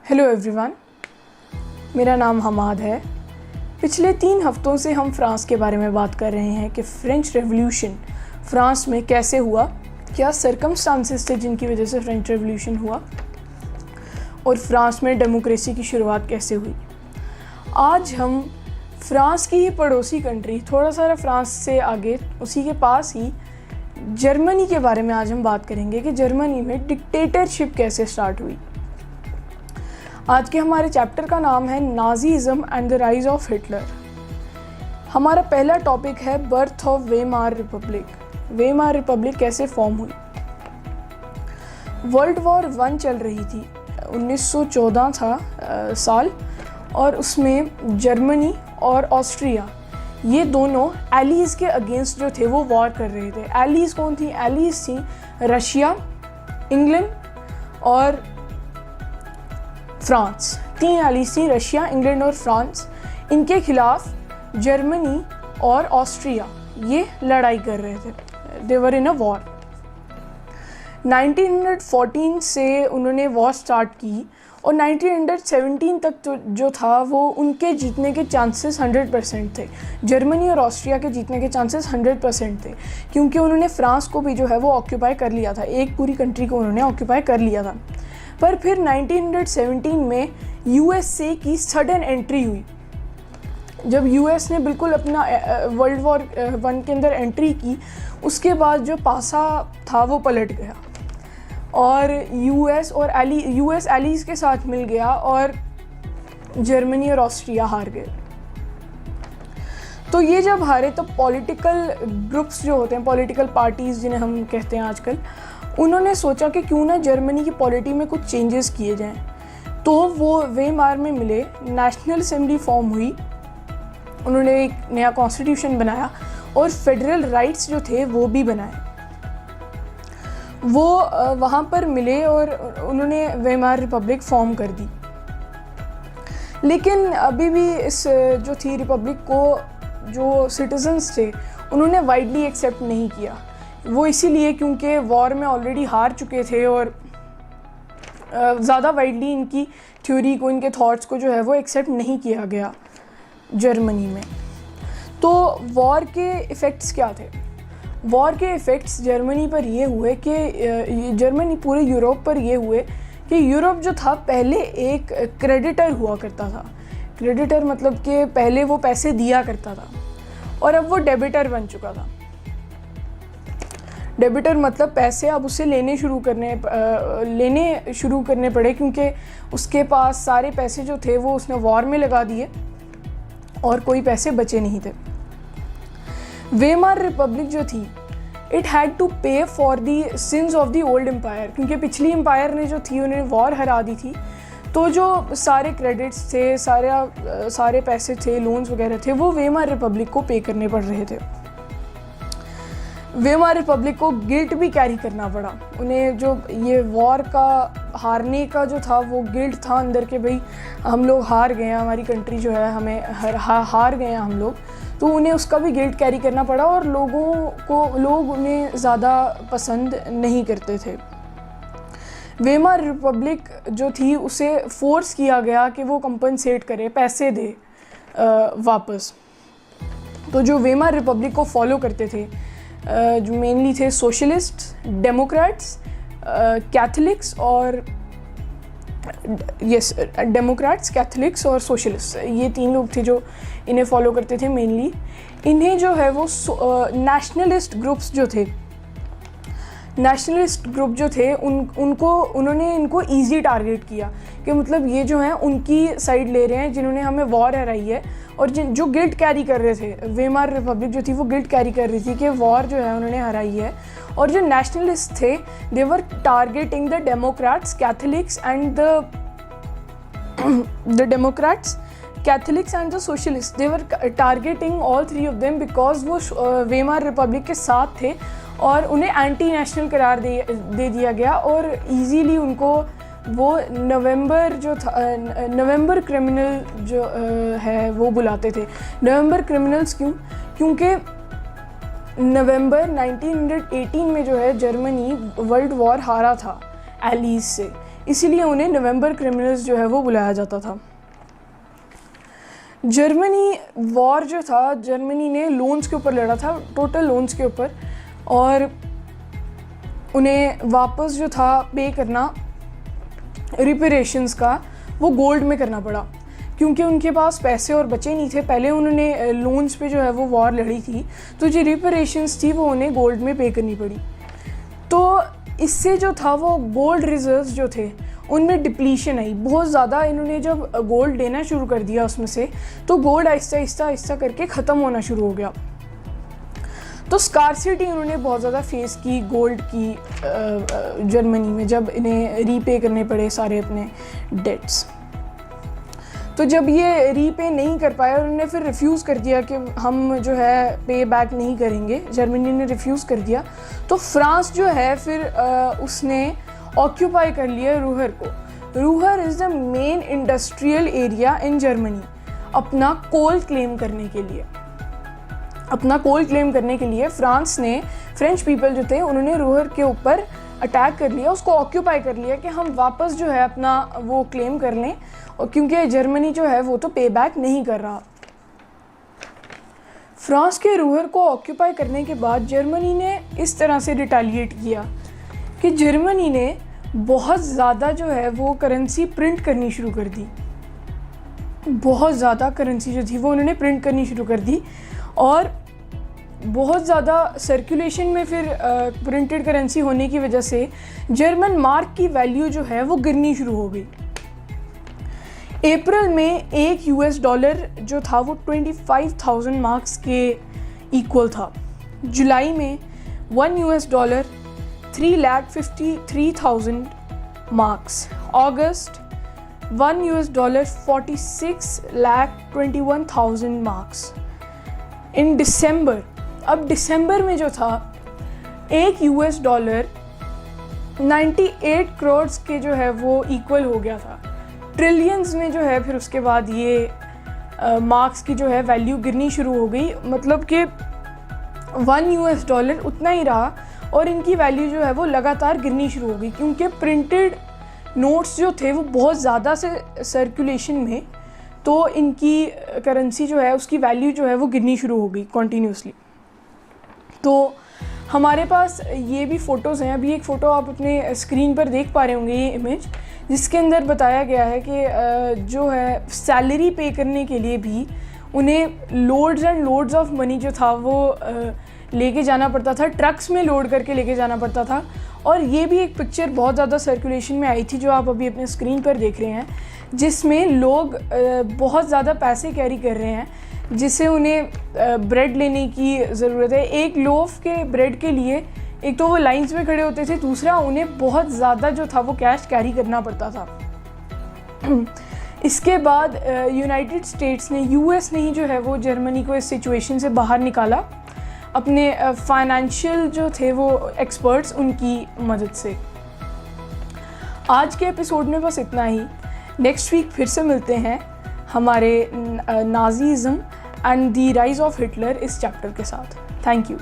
Hello everyone, मेरा नाम हमाद है। पिछले 3 हफ्तों से हम फ़्रांस के बारे में बात कर रहे हैं कि फ्रेंच रेवोल्यूशन फ़्रांस में कैसे हुआ, क्या सरकमस्टांसेस थे जिनकी वजह से फ्रेंच रेवोल्यूशन हुआ और फ़्रांस में डेमोक्रेसी की शुरुआत कैसे हुई। आज हम फ़्रांस की ही पड़ोसी कंट्री, थोड़ा सा फ़्रांस से आगे उसी के पास ही जर्मनी के बारे में आज हम बात करेंगे कि जर्मनी में डिक्टेटरशिप कैसे स्टार्ट हुई। आज के हमारे चैप्टर का नाम है Nazism and the rise of Hitler. हमारा पहला टॉपिक है birth of Weimar Republic. Weimar Republic कैसे फॉर्म हुई। वर्ल्ड वॉर 1 चल रही थी, 1914 था साल, और उसमें जर्मनी और ऑस्ट्रिया ये दोनों एलीज़ के अगेंस्ट जो थे वो वॉर कर रहे थे। एलीज़ कौन थी? एलीज़ थी रशिया, इंग्लैंड और फ्रांस। 3 एलीज़ थी, रशिया, इंग्लैंड और फ्रांस। इनके खिलाफ जर्मनी और ऑस्ट्रिया ये लड़ाई कर रहे थे। They were in a war. 1914 से उन्होंने वॉर स्टार्ट की और 1917 तक तो जो था वो उनके जीतने के चांसेस 100% थे। जर्मनी और ऑस्ट्रिया के जीतने के चांसेस 100% थे, क्योंकि उन्होंने फ्रांस को भी जो है वो ऑक्यूपाई कर लिया था। एक पूरी कंट्री को उन्होंने ऑक्यूपाई कर लिया था। पर फिर 1917 में यूएसए की सडन एंट्री हुई। जब यूएस ने बिल्कुल अपना वर्ल्ड वॉर 1 के अंदर एंट्री की, उसके बाद जो पासा था वो पलट गया और यूएस एलीज़ के साथ मिल गया और जर्मनी और ऑस्ट्रिया हार गए। तो ये जब हारे तो पॉलिटिकल ग्रुप्स जो होते हैं, पॉलिटिकल पार्टीज़ जिन्हें हम कहते हैं आजकल, उन्होंने सोचा कि क्यों ना जर्मनी की पॉलिटी में कुछ चेंजेस किए जाएं। तो वो वेमार में मिले, नेशनल असेंबली फॉर्म हुई, उन्होंने एक नया कॉन्स्टिट्यूशन बनाया और फेडरल राइट्स जो थे वो भी बनाए। वो वहाँ पर मिले और उन्होंने वेमार रिपब्लिक फॉर्म कर दी। लेकिन अभी भी इस जो थी रिपब्लिक को जो सिटीजन्स थे उन्होंने वाइडली एक्सेप्ट नहीं किया। वो इसीलिए क्योंकि वॉर में ऑलरेडी हार चुके थे और ज़्यादा वाइडली इनकी थ्योरी को, इनके थॉट्स को जो है वो एक्सेप्ट नहीं किया गया जर्मनी में। तो वॉर के इफ़ेक्ट्स क्या थे? वॉर के इफ़ेक्ट्स जर्मनी पर ये हुए कि जर्मनी पूरे यूरोप पर ये हुए कि यूरोप जो था पहले एक क्रेडिटर हुआ करता था। क्रेडिटर मतलब कि पहले वो पैसे दिया करता था और अब वो डेबिटर बन चुका था। डेबिटर मतलब पैसे अब उसे लेने शुरू करने पड़े, क्योंकि उसके पास सारे पैसे जो थे वो उसने वॉर में लगा दिए और कोई पैसे बचे नहीं थे। वेमार रिपब्लिक जो थी, it had to pay for the sins of the old empire, क्योंकि पिछली एम्पायर ने जो थी उन्हें वॉर हरा दी थी। तो जो सारे क्रेडिट्स थे, सारे पैसे थे, लोन्स वगैरह थे, वो वेमार रिपब्लिक को पे करने पड़ रहे थे। वेमार रिपब्लिक को गिल्ट भी कैरी करना पड़ा उन्हें। जो ये वॉर का हारने का जो था वो गिल्ट था अंदर के, भाई हम लोग हार गए हैं, हमारी कंट्री जो है हमें हार गए हैं हम लोग, तो उन्हें उसका भी गिल्ट कैरी करना पड़ा और लोग उन्हें ज़्यादा पसंद नहीं करते थे। वेमार रिपब्लिक जो थी उसे फोर्स किया गया कि वो कंपनसेट करे, पैसे दे वापस। तो जो वेमार रिपब्लिक को फॉलो करते थे जो मेनली थे सोशलिस्ट, डेमोक्रेट्स, कैथलिक्स और डेमोक्रेट्स, कैथलिक्स और सोशलिस्ट, ये 3 लोग थे जो इन्हें फॉलो करते थे मेनली। इन्हें जो है वो नेशनलिस्ट ग्रुप्स जो थे, नेशनलिस्ट ग्रुप जो थे उन्होंने इनको ईजी टारगेट किया कि मतलब ये जो हैं उनकी साइड ले रहे हैं जिन्होंने हमें वॉर हराई है, और जो गिल्ट कैरी कर रहे थे, वेमार रिपब्लिक जो थी वो गिल्ट कैरी कर रही थी कि वॉर जो है उन्होंने हराई है। और जो नेशनलिस्ट थे, they were targeting the Democrats, Catholics and the Democrats, Catholics and the socialist. They were targeting all 3 of them because वो वेमार रिपब्लिक के साथ थे और उन्हें एंटी नेशनल करार दे दिया गया और इजीली उनको वो नवंबर क्रिमिनल जो है वो बुलाते थे। नवंबर क्रिमिनल्स क्यों? क्योंकि नवंबर 1918 में जो है जर्मनी वर्ल्ड वॉर हारा था एलीज़ से। इसीलिए उन्हें नवंबर क्रिमिनल्स जो है वो बुलाया जाता था। जर्मनी वॉर जो था, जर्मनी ने लोन्स के ऊपर लड़ा था, टोटल लोन्स के ऊपर, और उन्हें वापस जो था पे करना रिपेरेशंस का वो गोल्ड में करना पड़ा, क्योंकि उनके पास पैसे और बचे नहीं थे। पहले उन्होंने लोन्स पे जो है वो वॉर लड़ी थी, तो जो रिपेरेशंस थी वो उन्हें गोल्ड में पे करनी पड़ी। तो इससे जो था वो गोल्ड रिजर्व्स जो थे उनमें डिप्लीशन आई बहुत ज़्यादा। इन्होंने जब गोल्ड लेना शुरू कर दिया उसमें से, तो गोल्ड आहिस्ता आहिस्ता करके ख़त्म होना शुरू हो गया। तो स्कारसिटी उन्होंने बहुत ज़्यादा फेस की गोल्ड की जर्मनी में, जब इन्हें रीपे करने पड़े सारे अपने डेट्स। तो जब ये रीपे नहीं कर पाए, उन्होंने फिर रिफ्यूज़ कर दिया कि हम जो है पे बैक नहीं करेंगे, जर्मनी ने रिफ्यूज़ कर दिया। तो फ्रांस जो है फिर उसने ऑक्यूपाई कर लिया रूहर को। Ruhr is the main industrial area in Germany. अपना कोल क्लेम करने के लिए फ्रांस ने, फ्रेंच पीपल जो थे उन्होंने रूहर के ऊपर अटैक कर लिया, उसको ऑक्यूपाई कर लिया कि हम वापस जो है अपना वो क्लेम कर लें, और क्योंकि जर्मनी जो है वो तो पे बैक नहीं कर रहा। फ्रांस के रूहर को ऑक्यूपाई करने के बाद जर्मनी ने इस तरह से रिटेलिएट किया कि जर्मनी ने बहुत ज़्यादा जो है वो करेंसी प्रिंट करनी शुरू कर दी। बहुत ज़्यादा करेंसी जो थी वो उन्होंने प्रिंट करनी शुरू कर दी, और बहुत ज़्यादा सर्कुलेशन में फिर प्रिंटेड करेंसी होने की वजह से जर्मन मार्क की वैल्यू जो है वो गिरनी शुरू हो गई। अप्रैल में एक US डॉलर जो था वो 25,000 मार्क्स के इक्वल था। जुलाई में 1 US डॉलर 3,53,000 मार्क्स। अगस्त 1 US डॉलर 46,21,000 मार्क्स। इन दिसंबर, अब दिसंबर में जो था एक US डॉलर 98 करोड़ के जो है वो इक्वल हो गया था। ट्रिलियंस में जो है फिर उसके बाद ये मार्क्स की जो है वैल्यू गिरनी शुरू हो गई। मतलब कि 1 US डॉलर उतना ही रहा और इनकी वैल्यू जो है वो लगातार गिरनी शुरू हो गई, क्योंकि प्रिंटेड नोट्स जो थे वो बहुत ज़्यादा से सर्कुलेशन में, तो इनकी करेंसी जो है उसकी वैल्यू जो है वो गिरनी शुरू हो गई कॉन्टीन्यूसली। तो हमारे पास ये भी फ़ोटोज़ हैं। अभी एक फ़ोटो आप अपने स्क्रीन पर देख पा रहे होंगे, ये इमेज, जिसके अंदर बताया गया है कि जो है सैलरी पे करने के लिए भी उन्हें loads and loads of money जो था वो लेके जाना पड़ता था, ट्रक्स में लोड करके लेके जाना पड़ता था। और ये भी एक पिक्चर बहुत ज़्यादा सर्कुलेशन में आई थी जो आप अभी अपने स्क्रीन पर देख रहे हैं, जिसमें लोग बहुत ज़्यादा पैसे कैरी कर रहे हैं, जिससे उन्हें ब्रेड लेने की ज़रूरत है। एक लोफ के ब्रेड के लिए एक तो वो लाइंस में खड़े होते थे, दूसरा उन्हें बहुत ज़्यादा जो था वो कैश कैरी करना पड़ता था। इसके बाद यूनाइटेड स्टेट्स ने, US ने ही जो है वो जर्मनी को इस सिचुएशन से बाहर निकाला अपने फाइनेंशियल जो थे वो एक्सपर्ट्स उनकी मदद से। आज के एपिसोड में बस इतना ही। नेक्स्ट वीक फिर से मिलते हैं हमारे Nazism and the rise of Hitler इस चैप्टर के साथ। Thank you.